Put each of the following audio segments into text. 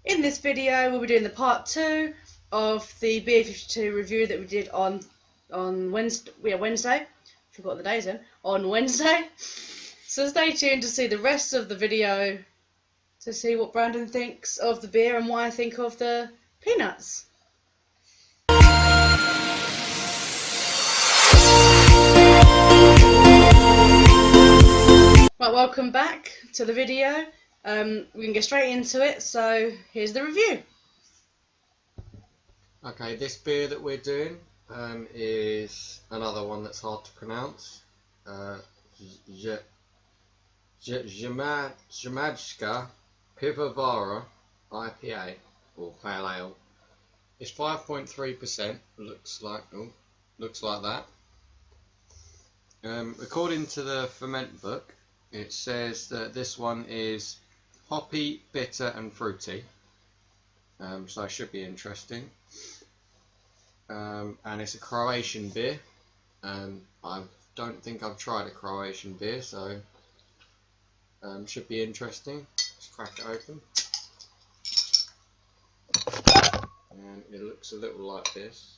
In this video we'll be doing the part 2 of the BA52 review that we did on Wednesday. Forgot the days then. On Wednesday. So stay tuned to see the rest of the video to see what Brandon thinks of the beer and what I think of the peanuts. Right, welcome back to the video. We can get straight into it, so here's the review. Okay, this beer that we're doing is another one that's hard to pronounce. Jamak Suka IPA or Pale Ale. It's 5.3%. Looks like that. According to the ferment book, it says that this one is hoppy, bitter, and fruity. So it should be interesting. And it's a Croatian beer. I don't think I've tried a Croatian beer, so should be interesting. Let's crack it open. And it looks a little like this.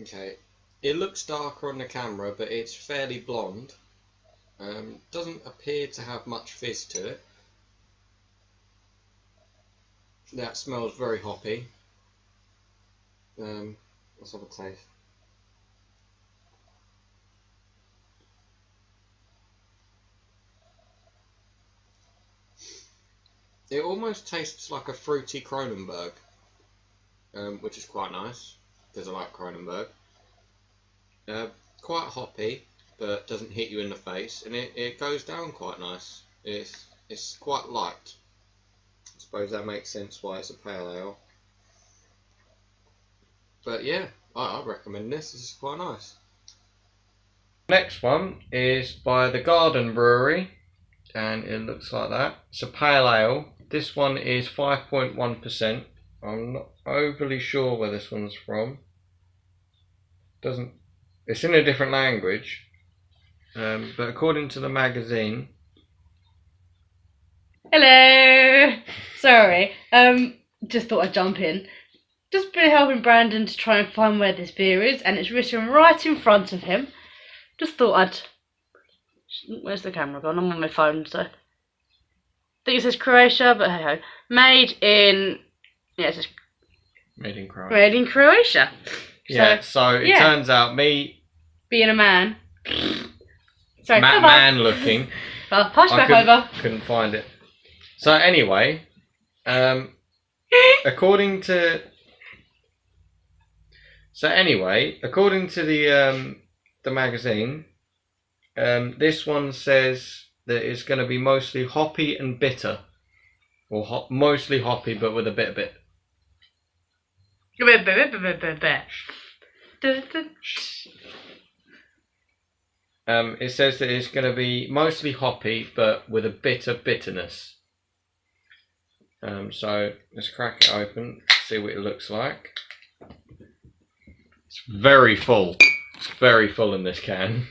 Okay, it looks darker on the camera, but it's fairly blonde. Doesn't appear to have much fizz to it. That smells very hoppy. Let's have a taste. It almost tastes like a fruity Kronenbourg, which is quite nice because I like Kronenbourg. Quite hoppy, but doesn't hit you in the face, and it goes down quite nice. It's quite light. I suppose that makes sense why it's a pale ale. But yeah, I recommend this. This is quite nice. Next one is by the Garden Brewery, and it looks like that. It's a pale ale. This one is 5.1%. I'm not overly sure where this one's from. It's in a different language, but according to the magazine. Hello! Sorry, just thought I'd jump in. Just been helping Brandon to try and find where this beer is, and it's written right in front of him. Just thought I'd... Where's the camera gone? I'm on my phone, so... I think it says Croatia, but hey ho. Made in... Yeah, it says... Made in Croatia. Made in Croatia. Yeah, so it turns out me... Being a man. Sorry, man looking. Well, pass back over. Couldn't find it. So anyway, according to the magazine, this one says that it's going to be mostly hoppy and bitter, or mostly hoppy but with a bit of bit. It says that it's going to be mostly hoppy but with a bitterness. So let's crack it open, see what it looks like. It's very full. It's very full in this can.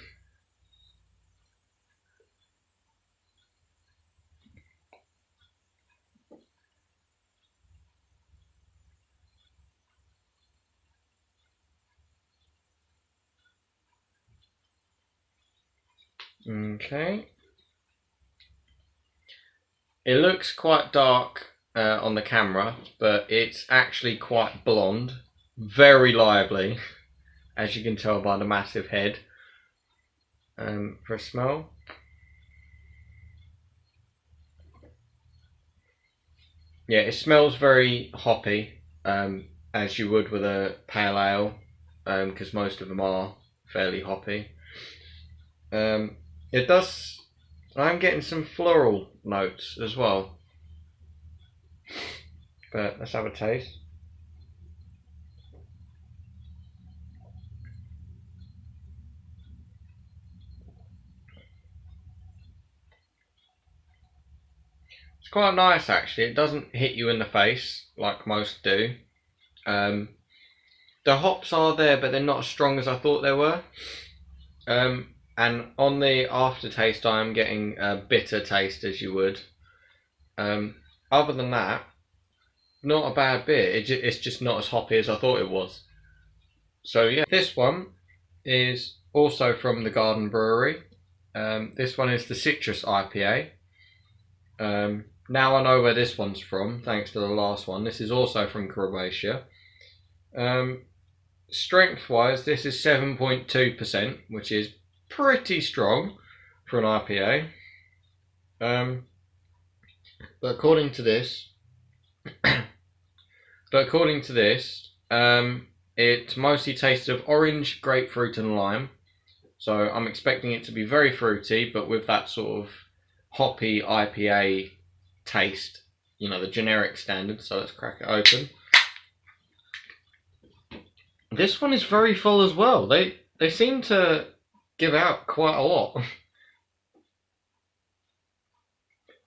Okay. It looks quite dark on the camera, but it's actually quite blonde, very lively, as you can tell by the massive head. For a smell. Yeah, it smells very hoppy, as you would with a pale ale, because most of them are fairly hoppy. It does. I'm getting some floral notes as well. But let's have a taste. It's quite nice actually. It doesn't hit you in the face like most do. the hops are there, but they're not as strong as I thought they were. And on the aftertaste, I am getting a bitter taste, as you would. Other than that, not a bad beer. It's just not as hoppy as I thought it was. So yeah, this one is also from the Garden Brewery. This one is the Citrus IPA. Now I know where this one's from, thanks to the last one. This is also from Croatia. Strength-wise, this is 7.2%, which is pretty strong for an IPA. But according to this, it mostly tastes of orange, grapefruit, and lime. So I'm expecting it to be very fruity, but with that sort of hoppy IPA taste, you know, the generic standard. So let's crack it open. This one is very full as well. They seem to give out quite a lot.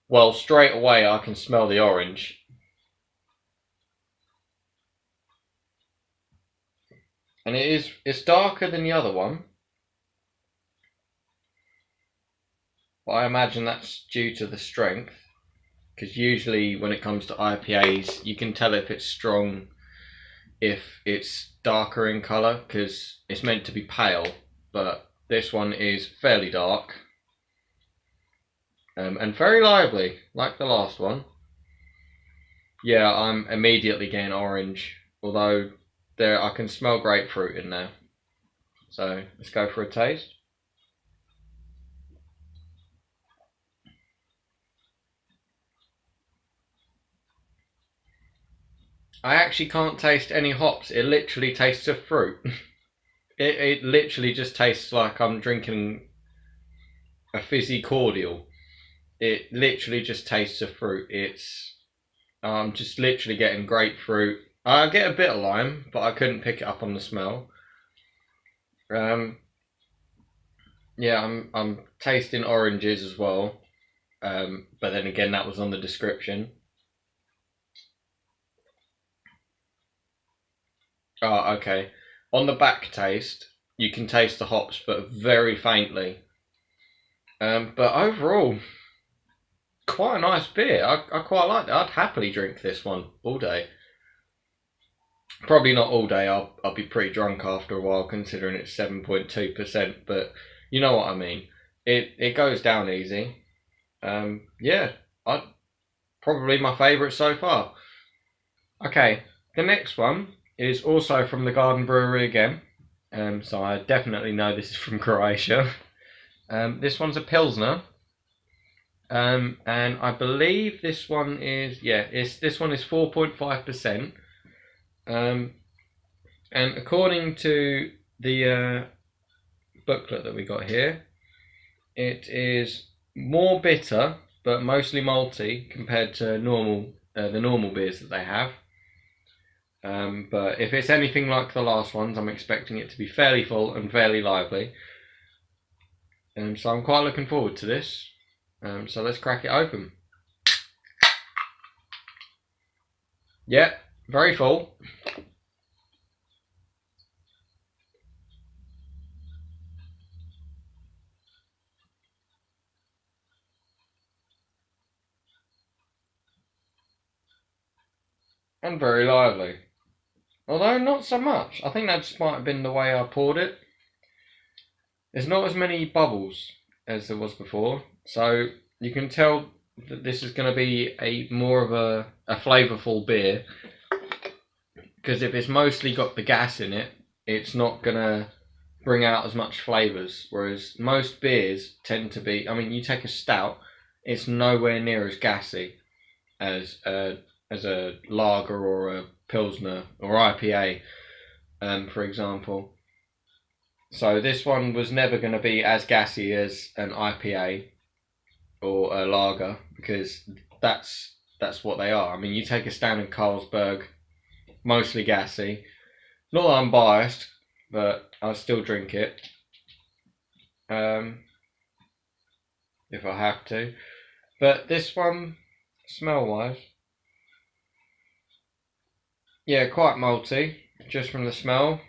Well, straight away I can smell the orange. And it's darker than the other one. But I imagine that's due to the strength. Because usually when it comes to IPAs, you can tell if it's strong if it's darker in colour, because it's meant to be pale, but this one is fairly dark and very lively, like the last one. Yeah, I'm immediately getting orange, although I can smell grapefruit in there. So let's go for a taste. I actually can't taste any hops. It literally tastes of fruit. It literally just tastes like I'm drinking a fizzy cordial. It literally just tastes of fruit. I'm just literally getting grapefruit. I get a bit of lime, but I couldn't pick it up on the smell. Yeah, I'm tasting oranges as well. But then again, that was on the description. Oh, okay. On the back taste, you can taste the hops, but very faintly. But overall, quite a nice beer. I quite like it. I'd happily drink this one all day. Probably not all day. I'll be pretty drunk after a while, considering it's 7.2%. But you know what I mean. It goes down easy. Yeah, probably my favourite so far. Okay, the next one is also from the Garden Brewery again. So I definitely know this is from Croatia. This one's a Pilsner. And I believe this one is, this one is 4.5%. And according to the booklet that we got here, it is more bitter, but mostly malty compared to the normal beers that they have. But if it's anything like the last ones, I'm expecting it to be fairly full and fairly lively. So I'm quite looking forward to this. So let's crack it open. Yeah, very full. And very lively. Although not so much. I think that just might have been the way I poured it. There's not as many bubbles as there was before. So you can tell that this is going to be more of a flavourful beer. Because if it's mostly got the gas in it, it's not going to bring out as much flavours. Whereas most beers tend to be, I mean, you take a stout, it's nowhere near as gassy as a lager or a Pilsner or IPA, for example. So this one was never going to be as gassy as an IPA or a lager, because that's what they are. I mean, you take a standard Carlsberg, mostly gassy. Not that I'm biased, but I'll still drink it if I have to. But this one, smell-wise, yeah, quite malty, just from the smell.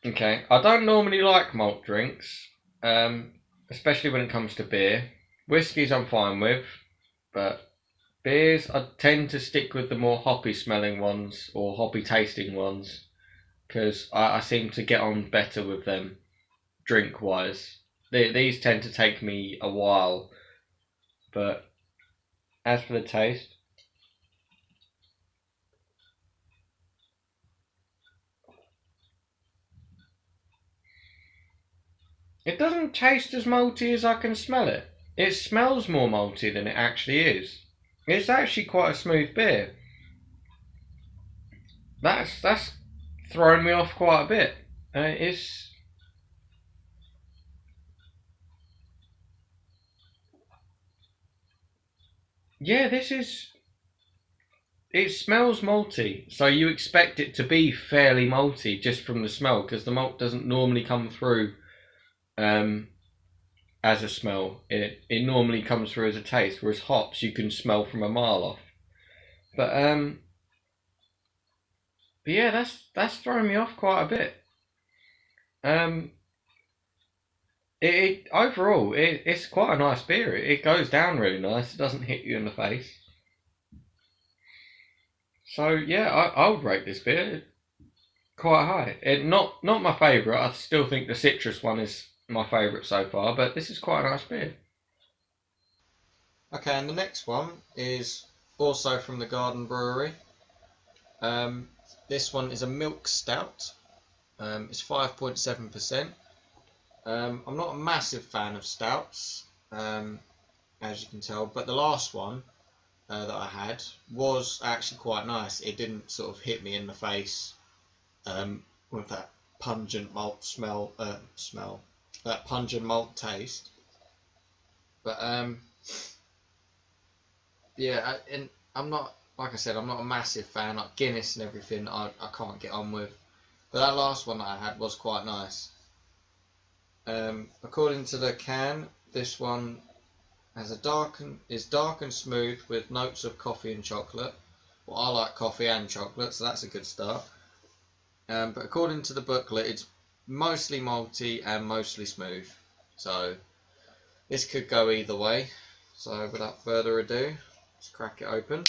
Okay, I don't normally like malt drinks, especially when it comes to beer. Whiskies I'm fine with, but beers I tend to stick with the more hoppy smelling ones or hoppy tasting ones, because I seem to get on better with them drink wise. These tend to take me a while, but as for the taste, it doesn't taste as malty as I can smell it. It smells more malty than it actually is. It's actually quite a smooth beer. That's thrown me off quite a bit. It's yeah, this is. It smells malty, so you expect it to be fairly malty just from the smell, because the malt doesn't normally come through as a smell. It normally comes through as a taste, whereas hops you can smell from a mile off. But yeah, that's throwing me off quite a bit. Um, overall it's quite a nice beer. It goes down really nice. It doesn't hit you in the face. So yeah, I would rate this beer quite high. Not my favourite. I still think the citrus one is my favourite so far, but this is quite a nice beer. Okay, and the next one is also from the Garden Brewery. This one is a milk stout. It's 5.7%. I'm not a massive fan of stouts, as you can tell, but the last one that I had was actually quite nice. It didn't sort of hit me in the face with that pungent malt that pungent malt taste. But yeah, and I'm not, like I said, I'm not a massive fan. Like Guinness and everything, I can't get on with. But that last one that I had was quite nice. According to the can, this one has is dark and smooth with notes of coffee and chocolate. Well, I like coffee and chocolate, so that's a good start. But according to the booklet, it's mostly malty and mostly smooth. So this could go either way. So without further ado, let's crack it open.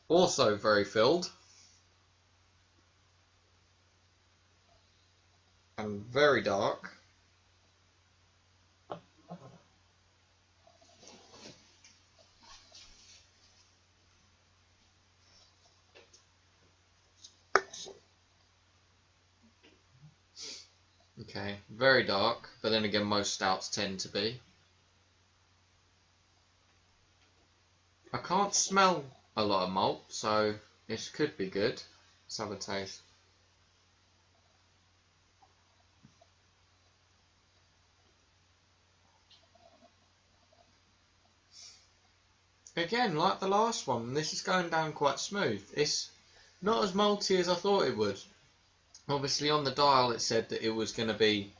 Also very filled. And very dark. Okay, very dark, but then again most stouts tend to be. I can't smell a lot of malt, so this could be good. Let's have a taste. Again, like the last one, this is going down quite smooth. It's not as malty as I thought it would. Obviously on the dial it said that it was going to be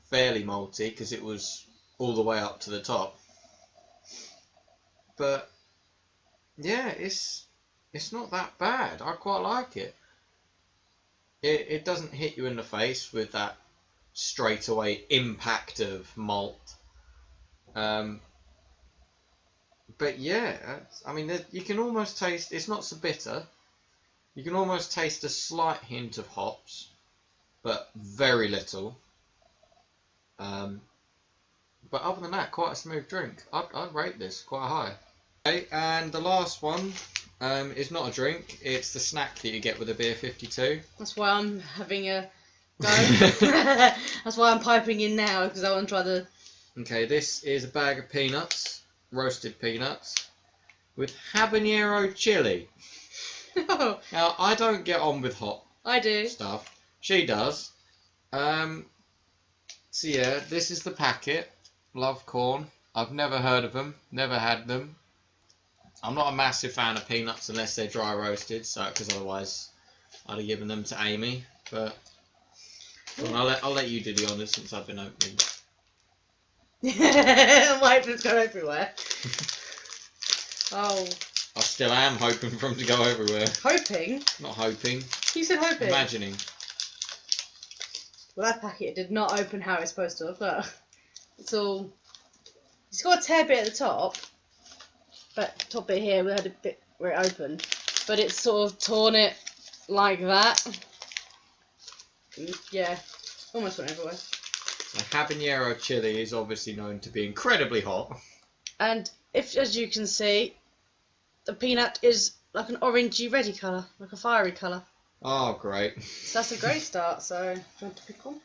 fairly malty because it was all the way up to the top. But yeah, it's not that bad. I quite like it. It doesn't hit you in the face with that straight away impact of malt. But yeah, I mean, you can almost taste, it's not so bitter. You can almost taste a slight hint of hops, but very little. But other than that, quite a smooth drink. I'd rate this quite high. Okay, and the last one is not a drink, it's the snack that you get with a beer 52. That's why I'm having a go. That's why I'm piping in now, because I want to try the... Okay, this is a bag of peanuts, roasted peanuts, with habanero chili. Now, I don't get on with hot I do. stuff. She does. So yeah, this is the packet. Love corn. I've never heard of them, never had them. I'm not a massive fan of peanuts unless they're dry roasted, so because otherwise I'd have given them to Amy. But well, I'll let you do the honours since I've been opening. My just go everywhere. Oh. I still am hoping for them to go everywhere. Hoping? Not hoping. You said hoping. Imagining. Well, that packet did not open how it's supposed to have, but it's all... It's got a tear bit at the top. But top bit here, we had a bit where it opened. But it's sort of torn it like that. Yeah, almost went everywhere. The habanero chili is obviously known to be incredibly hot. And if, as you can see, the peanut is like an orangey reddy colour, like a fiery colour. Oh, great. So that's a great start, so do you want to pick one?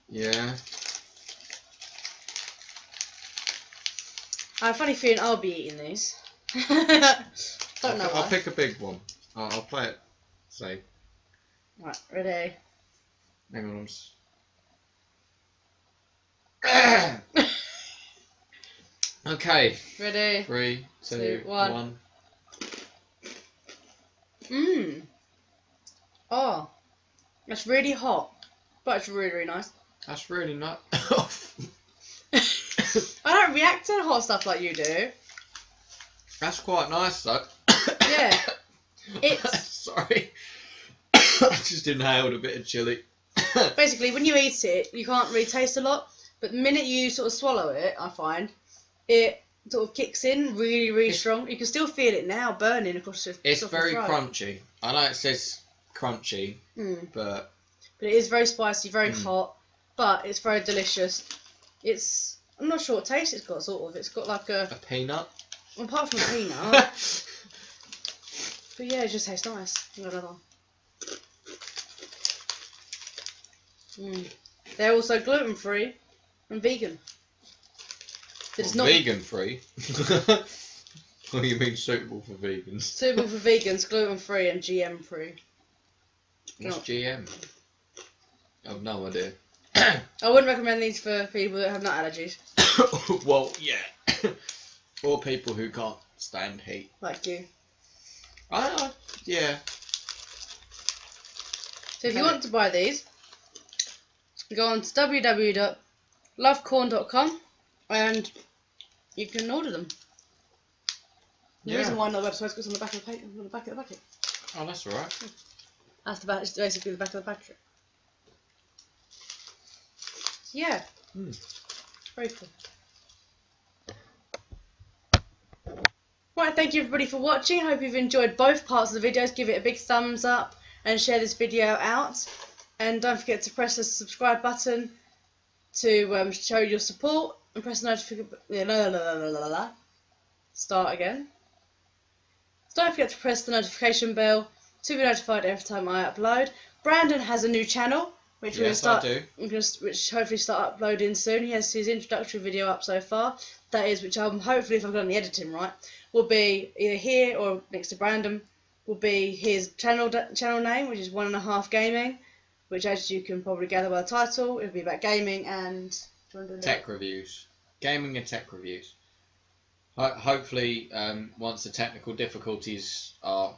Yeah. I have a funny feeling I'll be eating these. Don't know why. I'll pick a big one. I'll play it safe. Right, ready? Hang on. Okay. Ready? 3, 2, 1. Mmm. Oh, that's really hot, but it's really, really nice. That's really not. I don't react to hot stuff like you do. That's quite nice, though. Yeah. It's sorry. I just inhaled a bit of chili. basically when you eat it, you can't really taste a lot, but the minute you sort of swallow it, I find it sort of kicks in really, really strong. You can still feel it now burning across the. It's very crunchy. I know it says crunchy, but it is very spicy, very hot, but it's very delicious. It's I'm not sure what taste it's got. Sort of, it's got like a peanut. Apart from a peanut, but yeah, it just tastes nice. Another one. They're also gluten free and vegan. It's not vegan free. What do you mean suitable for vegans? Suitable for vegans, gluten free and GM free. What's GM? I have no idea. I wouldn't recommend these for people that have nut allergies. Well, yeah. Or people who can't stand heat. Like you. Yeah. So if you want to buy these, go on to www.lovecorn.com and you can order them. The reason why not the website is because on the back of the packet. On the back of the packet. Oh, that's alright. That's basically the back of the packet. Yeah. Very cool. Right, thank you everybody for watching. I hope you've enjoyed both parts of the videos. Give it a big thumbs up and share this video out. And don't forget to press the subscribe button to show your support and press the notification. Start again. So don't forget to press the notification bell to be notified every time I upload. Brandon has a new channel, which which hopefully start uploading soon. He has his introductory video up so far. That is, which hopefully, if I've done the editing right, will be either here or next to Brandon. Will be his channel name, which is 1.5 Gaming, which, as you can probably gather by the title, it'll be about gaming and tech reviews, gaming and tech reviews. Hopefully, once the technical difficulties are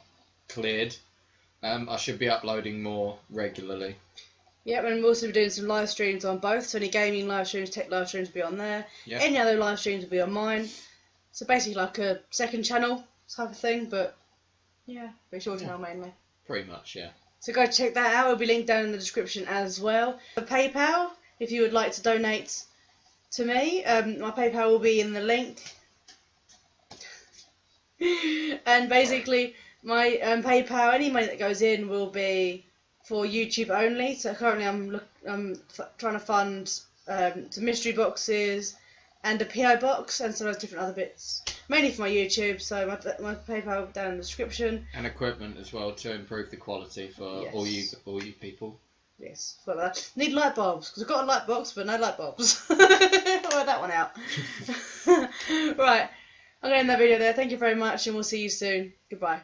cleared, I should be uploading more regularly. Yep, and we'll also be doing some live streams on both. So any gaming live streams, tech live streams will be on there. Yep. Any other live streams will be on mine. So basically like a second channel type of thing, but yeah, it's your channel mainly. Pretty much, yeah. So go check that out. It'll be linked down in the description as well. The PayPal, if you would like to donate to me, my PayPal will be in the link. And basically, my PayPal, any money that goes in will be for YouTube only. So currently I'm trying to fund some mystery boxes and a PO box and some of those different other bits, mainly for my YouTube. So my PayPal down in the description. And equipment as well to improve the quality for all you people. Yes, like that. Need light bulbs because I've got a light box but no light bulbs. I'll work that one out. Right, I'm going to end that video there. Thank you very much and we'll see you soon. Goodbye.